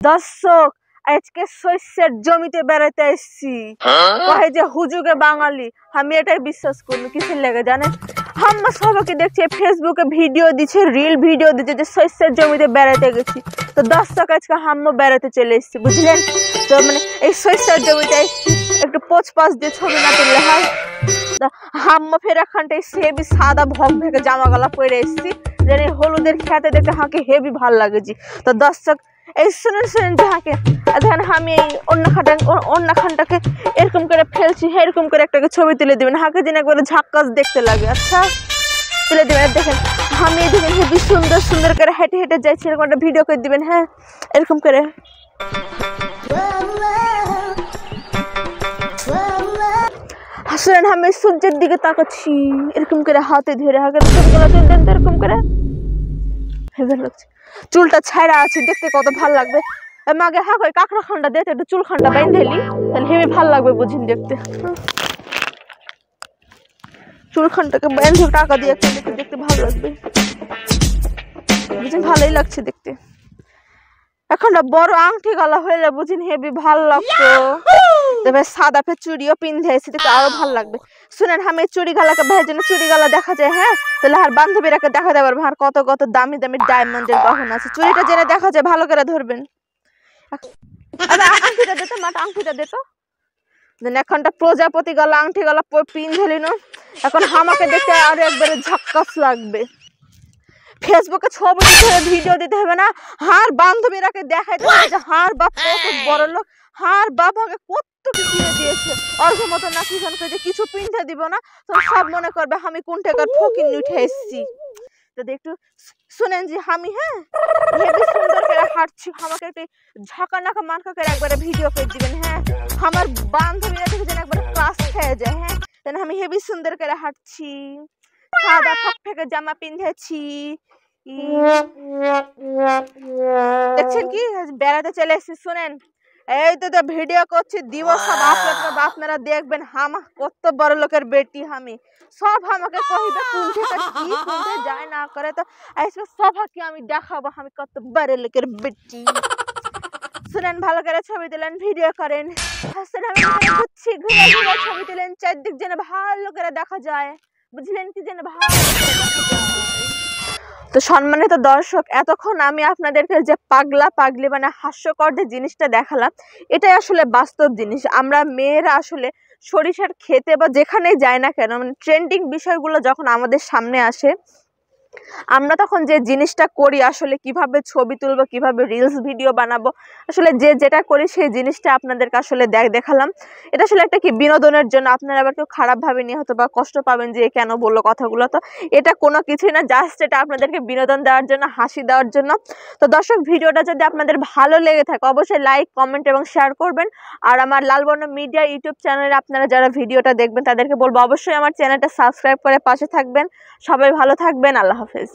দর্শক আজকে শস্যের জমিতে বেড়াতে এসেছি কহে যে হুজুগে বাঙালি আমি এটাই বিশ্বাস করবো কিসের লেগে জানেন আমরা সবাইকে দেখছি ফেসবুকে ভিডিও দিচ্ছে রিল ভিডিও দিচ্ছে যে শস্যের জমিতে বেড়াতে গেছি তো দর্শক আজকে আমরা বেড়াতে চলে এসেছি বুঝলেন তো মানে এই শস্যের জমিতে এসেছি একটু পোচ পাশ দিয়ে ছবি না তুললে হয় হাম্মা ফের এখানটায় হেবি সাদা ভগ ভেঙে জামা গালা পরে এসেছি যেন হলুদের খেতে দেখে হাঁকে হেবি ভাল লাগেছি তো দর্শক এই শুনেন শুনেন যাহাকে এখন আমি এই অন্য খানটাকে এরকম করে ফেলছি এরকম করে একটাকে ছবি তুলে দেবেন হাঁকে দিন একবারে ঝাক্কাস দেখতে লাগে আচ্ছা তুলে দেবেন দেখেন আমি দেখেন হেবি সুন্দর সুন্দর করে হেঁটে হেঁটে যাচ্ছি এরকম একটা ভিডিও করে দিবেন হ্যাঁ এরকম করে শুনেন আমি সূর্যের দিকে তাকাচ্ছি এরকম করে হাতে ধরে হাতে ছবিগুলো তুলতেন তো এরকম করে হেভি লাগছে চুলটা ছাড়া আছে দেখতে কত ভালো লাগবে মাগে হ্যাঁ কই কাঁকড়া খান্ডা দিতে একটু চুল খান্ডা বাইন্ধেলি তাহলে হেভি ভালো লাগবে বুঝিন দেখতে চুল খান্ডাকে বাইন্ধে টাকা দিয়ে দেখতে দেখতে ভালো লাগবে বুঝিন ভালোই লাগছে দেখতে এখন বড় আংটি গালা হইলে বুঝিন হেভি ভালো লাগতো তবে সাদা ফে চুড়িও পিন্ধে এসে দেখতে আরো ভালো লাগবে শুনেন আমি চুড়ি গালাকে ভাইয়ের জন্য চুড়ি গালা দেখা যায় হ্যাঁ তাহলে আর বান্ধবীরাকে দেখা দেবার আর কত কত দামি দামি ডায়মন্ডের গহনা আছে চুড়িটা জেনে দেখা যায় ভালো করে ধরবেন আংটিটা দে তো মাটা আংটিটা দে তো এখনটা প্রজাপতি গালা আংটি গালা পিন্ধেলি না এখন আমাকে দেখতে আরো একবারে ঝাক্কাস লাগবে ফেসবুকে ছবি দিতে ভিডিও দিতে হবে না হার বান্ধবীরাকে দেখাইতে হবে যে হার বাপ কত বড় লোক হার বাপ আমাকে কত কিছু দিয়েছে অর্ঘ মতো না কিষণকে যে কিছু পিন্ধে দিব না তো সব মনে করবে আমি কোন টাকার ফকির উঠে এসেছি তো একটু শুনেন যে আমি হ্যাঁ হেবি সুন্দর করে হাঁটছি আমাকে একটু ঝাঁকানাকা মার্কা করে একবারে ভিডিও করে দিবেন হ্যাঁ আমার বান্ধবীরা থেকে যেন একবারে ক্লাস খেয়ে যায় হ্যাঁ তাহলে আমি হেবি সুন্দর করে হাঁটছি সাদা ফকফকে জামা পিন্ধেছি দেখছেন কি বেড়াতে চলে এসেছি শুনেন এই তো ভিডিও করছি দিবস সব আপনারা দেখবেন হামা কত বড় লোকের বেটি আমি সব আমাকে কহিবে কোন থেকে কি কোনতে যায় না করে তো আজকে সবাইকে আমি দেখাবো আমি কত বড় লোকের বেটি শুনেন ভালো করে ছবি দিলেন ভিডিও করেন ঘুরছি ঘুরে ঘুরে ছবি দিলেন চারদিক যেন ভালো করে দেখা যায় বুঝলেন কি যেন ভালো তো সম্মানিত দর্শক এতক্ষণ আমি আপনাদেরকে যে পাগলা পাগলি মানে হাস্যকর যে জিনিসটা দেখালাম এটাই আসলে বাস্তব জিনিস আমরা মেয়েরা আসলে সরিষার খেতে বা যেখানেই যাই না কেন মানে ট্রেন্ডিং বিষয়গুলো যখন আমাদের সামনে আসে আমরা তখন যে জিনিসটা করি আসলে কিভাবে ছবি তুলবো কিভাবে রিলস ভিডিও বানাবো আসলে যে যেটা করি সেই জিনিসটা আপনাদেরকে আসলে দেখালাম এটা আসলে একটা কি বিনোদনের জন্য আপনারা আবার কেউ খারাপ ভাবে নিয়ে হয়তো বা কষ্ট পাবেন যে কেন বললো কথাগুলো তো এটা কোনো কিছুই না জাস্ট এটা আপনাদেরকে বিনোদন দেওয়ার জন্য হাসি দেওয়ার জন্য তো দর্শক ভিডিওটা যদি আপনাদের ভালো লেগে থাকে অবশ্যই লাইক কমেন্ট এবং শেয়ার করবেন আর আমার লালবর্ণ মিডিয়া ইউটিউব চ্যানেলে আপনারা যারা ভিডিওটা দেখবেন তাদেরকে বলবো অবশ্যই আমার চ্যানেলটা সাবস্ক্রাইব করে পাশে থাকবেন সবাই ভালো থাকবেন আল্লাহ হাফেজ।